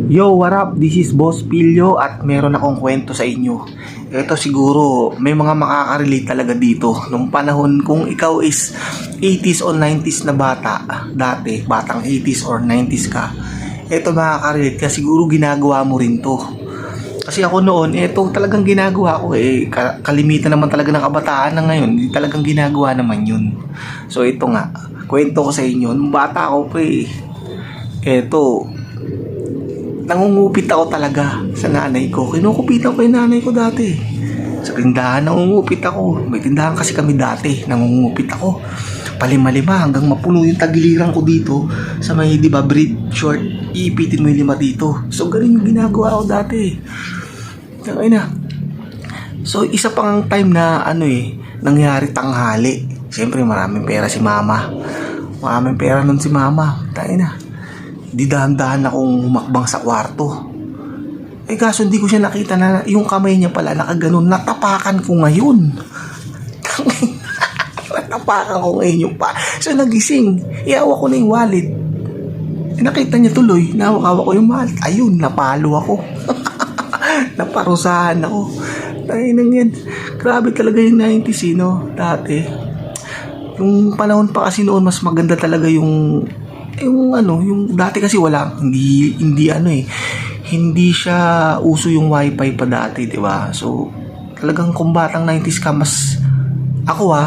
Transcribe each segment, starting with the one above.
Yo, what up? This is Boss Pilyo at meron akong kwento sa inyo. Ito siguro may mga makaka-relate talaga dito. Nung panahon kung ikaw is 80s o 90s na bata, dati, batang 80s or 90s ka, ito makaka-relate ka. Siguro ginagawa mo rin to. Kasi ako noon, ito talagang ginagawa ko kalimitan naman talaga ng kabataan na ngayon, talagang ginagawa naman yun. So ito nga, kwento ko sa inyo. Nung bata ako ito, nangungupit ako talaga sa nanay ko. Kinukupitan ko yung nanay ko dati. Sa tindahan, nangungupit ako. May tindahan kasi kami dati. Nangungupit ako. Palima-lima hanggang mapuno yung tagiliran ko dito. Sa may, di ba, braid short. Iipitin mo yung lima dito. So, ganun yung ginagawa ko dati. Okay na. So, isa pang time na, nangyari tanghali. Siyempre, maraming pera si mama. Maraming pera nun si mama. Tayo na. Di dahan-dahan akong humakbang sa kwarto. Kaso hindi ko siya nakita na yung kamay niya pala nakaganon. Natapakan ko ngayon. Natapakan ko ngayon yung pa. So nagising. Iawa ko na yung wallet. Nakita niya tuloy. Nawakawa ko yung wallet. Ayun, napalo ako. Naparusahan ako. Ay nang yan. Grabe talaga yung 90s, dati. Yung panahon pa kasi noon, mas maganda talaga yung dati kasi hindi siya uso yung wifi pa dati, di ba? So, talagang kung batang 90s ka,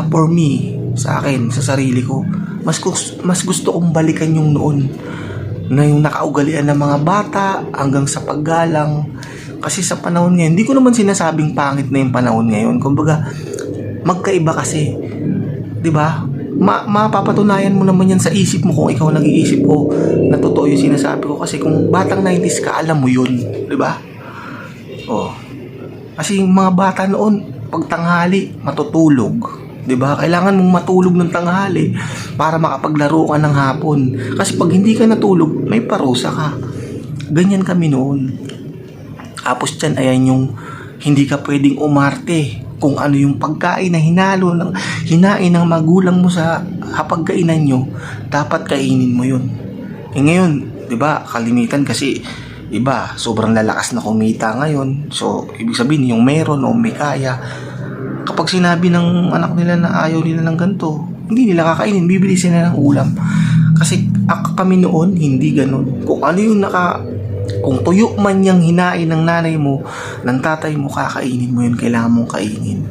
for me, sa akin, sa sarili ko, mas gusto kong balikan yung noon, na yung nakaugalian ng mga bata, hanggang sa paggalang, kasi sa panahon ngayon, hindi ko naman sinasabing pangit na yung panahon ngayon, kumbaga, magkaiba kasi, di ba? Mapapatunayan mo naman yan sa isip mo kung ikaw nag-iisip ko na totoo yung sinasabi ko. Kasi kung batang 90s ka, alam mo yun, di ba? Kasi yung mga bata noon, pag tanghali, matutulog, di ba? Kailangan mong matulog ng tanghali para makapaglaro ka ng hapon. Kasi pag hindi ka natulog, may parusa ka. Ganyan kami noon. Tapos dyan, ayan yung hindi ka pwedeng umarte kung ano yung pagkain na hinain ng magulang mo sa hapagkainan nyo, dapat kainin mo yun. Ngayon, di ba, kalimitan kasi iba, sobrang lalakas na kumita ngayon. So, ibig sabihin, yung meron o may kaya, kapag sinabi ng anak nila na ayaw nila ng ganito, hindi nila kakainin, bibili sila ng ulam. Kasi kami noon, hindi ganun. Kung ano yung kung tuyo man yung hinain ng nanay mo, ng tatay mo, kakainin mo yun, kailangan mong kainin.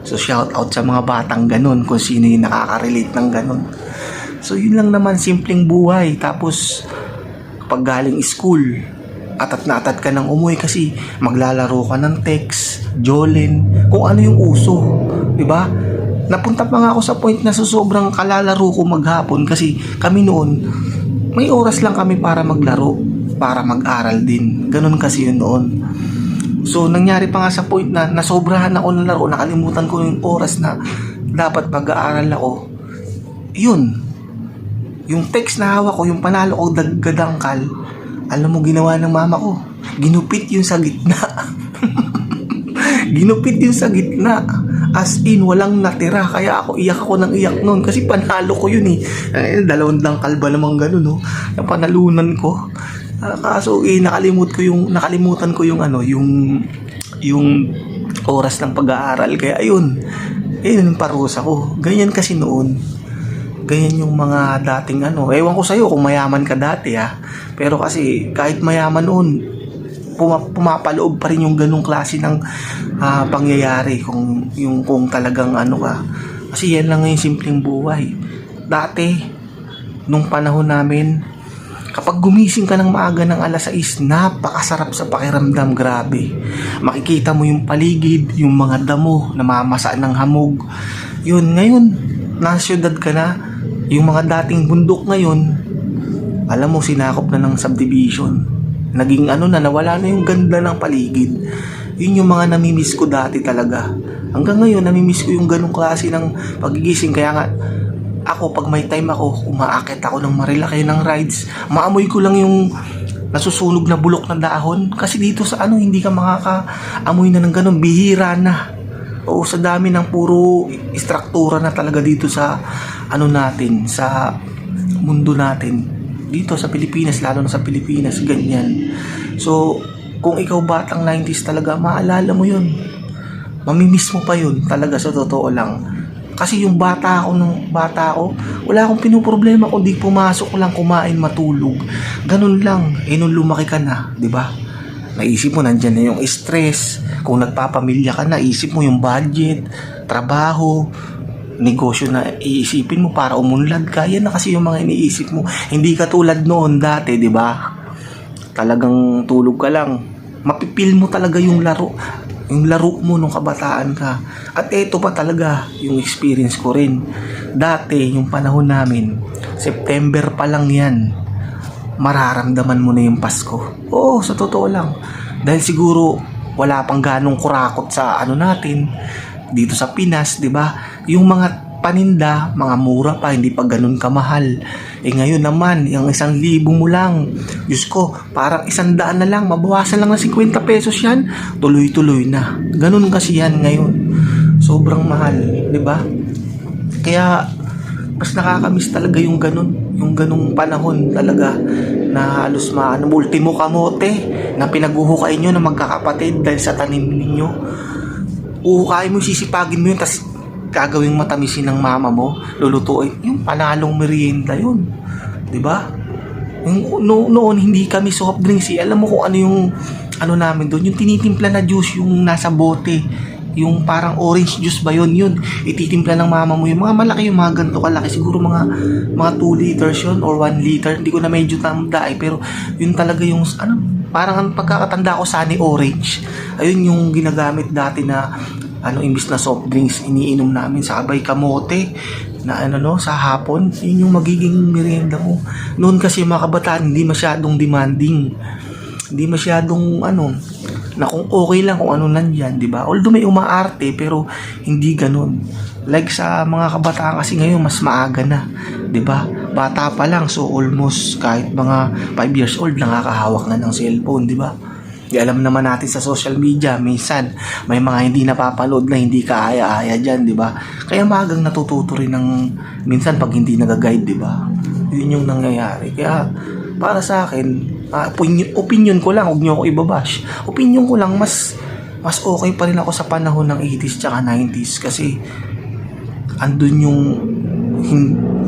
So shout out sa mga batang ganun, kung sino yung nakaka-relate ng ganun. So yun lang naman, simpleng buhay. Tapos pag galing school, atat na atat ka ng umuwi kasi maglalaro ka ng text, jolen, kung ano yung uso, di ba? Napunta pa nga ako sa point na sobrang kalalaro ko maghapon kasi kami noon, may oras lang kami para maglaro, para mag-aral din. Ganun kasi yun noon. So, nangyari pa nga sa point na nasobrahan ako ng laro, nakalimutan ko yung oras na dapat pag-aaral ako. Yun. Yung text na hawak ko, yung panalo ko, gadangkal, alam mo ginawa ng mama ko? Ginupit yung sa gitna. Ginupit yung sa gitna. As in, walang natira. Kaya iyak ako ng iyak noon. Kasi panalo ko yun eh. Dalawang dangkal ba namang ganun, no? Napanalunan ko. Kaso nakalimutan ko yung oras ng pag-aaral. Kaya ayun yung parusa ko. Ganyan kasi noon. Ganyan yung mga dating ewan ko sa'yo kung mayaman ka dati pero kasi kahit mayaman noon, pumapaloob pa rin yung ganung klase ng pangyayari kung talagang ka. Kasi yan lang yung simpleng buhay. Dati nung panahon namin, kapag gumising ka ng maaga ng alas 6, napakasarap sa pakiramdam, grabe. Makikita mo yung paligid, yung mga damo, namamasa ng hamog. Yun, ngayon, nasa syudad ka na, yung mga dating bundok ngayon, alam mo, sinakop na ng subdivision. Naging nawala na yung ganda ng paligid. Yun yung mga namimiss ko dati talaga. Hanggang ngayon, namimiss ko yung ganong klase ng pagigising. Kaya nga, ako, pag may time ako, umaakit ako ng marilaki ng rides, maamoy ko lang yung nasusunog na bulok na dahon. Kasi dito sa hindi ka makakaamoy na ng ganun, bihira na. O sa dami ng puro istruktura na talaga dito sa natin, sa mundo natin. dito sa Pilipinas, lalo na sa Pilipinas, ganyan. So, kung ikaw batang 90s talaga, maalala mo yun. Mamimiss mo pa yun talaga sa totoo lang. Kasi yung bata ako, wala akong pinoproblema kundi pumasok lang, kumain, matulog. Ganun lang. Nung lumaki ka na, di ba? Naisip mo, nandyan na yung stress. Kung nagpapamilya ka na, isip mo yung budget, trabaho, negosyo na iisipin mo para umunlad ka. Yan na kasi yung mga iniisip mo. Hindi ka tulad noon dati, di ba? Talagang tulog ka lang. Mapipil mo talaga yung laro mo nung kabataan ka. At ito pa talaga yung experience ko rin. Dati, yung panahon namin, September pa lang yan, mararamdaman mo na yung Pasko. Oo, sa totoo lang. Dahil siguro, wala pang ganong kurakot sa natin, dito sa Pinas, di ba? Yung mga paninda, mga mura pa, hindi pa ganun kamahal. Ngayon naman, yung 1,000 mo lang, Diyos ko, parang 100 na lang, mabawasan lang ng 50 pesos yan, tuloy-tuloy na. Ganun kasi yan ngayon. Sobrang mahal, di ba? Kaya, mas nakakamiss talaga yung ganung panahon talaga, na halos ultimo kamote, na pinaguhukay nyo na magkakapatid dahil sa tanim ninyo. Uhukayin mo, sisipagin mo yun, tas gagawing matamisin ng mama mo, lulutuin, yung panalong merienda yun, di ba? Noon hindi kami soft drinks, alam mo kung ano yung namin doon, yung tinitimpla na juice, yung nasa bote, yung parang orange juice ba yun, ititimpla ng mama mo, yung mga malaki, yung mga ganito kalaki, siguro mga 2 liters yun or 1 liter, hindi ko na medyo tanda pero yun talaga yung parang ang pagkakatanda ko, Sunny Orange, ayun yung ginagamit dati na imbis na soft drinks, iniinom namin sa kabay kamote na sa hapon. Yun yung magiging merienda mo. Noon kasi mga kabataan, hindi masyadong demanding. Hindi masyadong na kung okay lang kung ano nandyan, di ba? Although may umaarte, pero hindi ganun. Like sa mga kabataan kasi ngayon, mas maaga na, di ba? Bata pa lang, so almost kahit mga 5 years old, nakakahawak na ng cellphone, di ba? Di alam naman natin sa social media, minsan may mga hindi napapanood na hindi kaaya-aya dyan, di ba? Kaya magang natututo rin ng minsan pag hindi nag-guide, di ba? Yun yung nangyayari. Kaya para sa akin, opinion ko lang, huwag nyo ako ibabash. Opinion ko lang, mas okay pa rin ako sa panahon ng 80s tsaka 90s kasi andun yung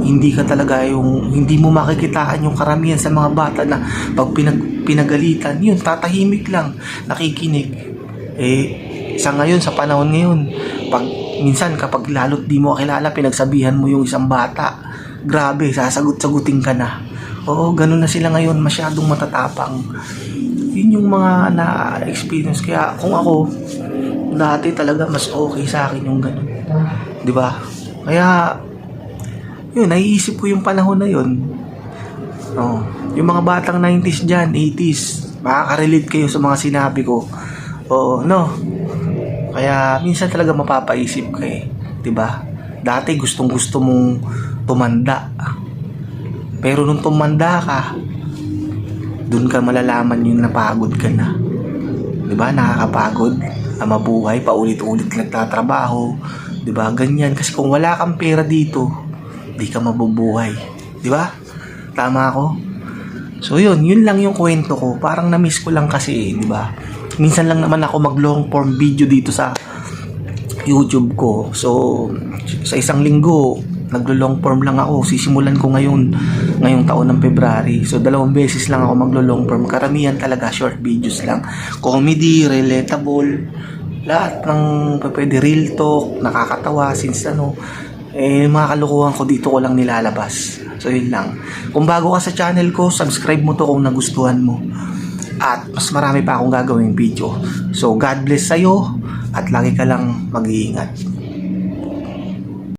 hindi ka talaga hindi mo makikitaan yung karamihan sa mga bata na pag pinagalitan, yun, tatahimik lang, nakikinig. Sa ngayon, sa panahon ngayon, minsan kapag lalo't di mo kilala, pinagsabihan mo yung isang bata, grabe, sasagot-sagutin ka na. Oo, ganun na sila ngayon, masyadong matatapang. Yun yung mga na-experience. Kaya kung ako, dati talaga mas okay sa akin yung ganun. Di ba? Kaya, yun, naiisip ko yung panahon na yun. Yung mga batang 90s dyan, 80s, makaka-relate kayo sa mga sinabi ko. Kaya, minsan talaga mapapaisip ka diba? Dati gustong-gusto mong tumanda. Pero nung tumanda ka, dun ka malalaman yung napagod ka na. Diba? Nakakapagod. Mabuhay, paulit-ulit nagtatrabaho. Diba? Ganyan. Kasi kung wala kang pera dito, di ka mabubuhay. Di ba? Tama ako? So yun lang yung kwento ko. Parang na-miss ko lang kasi, di ba? Minsan lang naman ako mag-long form video dito sa YouTube ko. So, sa isang linggo, naglo-long form lang ako. Sisimulan ko ngayong taon ng February. So, 2 beses lang ako maglo-long form. Karamihan talaga, short videos lang. Comedy, relatable, lahat ng pwede, real talk, nakakatawa, since mga kalukuhan ko dito ko lang nilalabas. So yun lang. Kung bago ka sa channel ko, subscribe mo to kung nagustuhan mo. At mas marami pa akong gagawing video. So God bless sa'yo at lagi ka lang mag-iingat.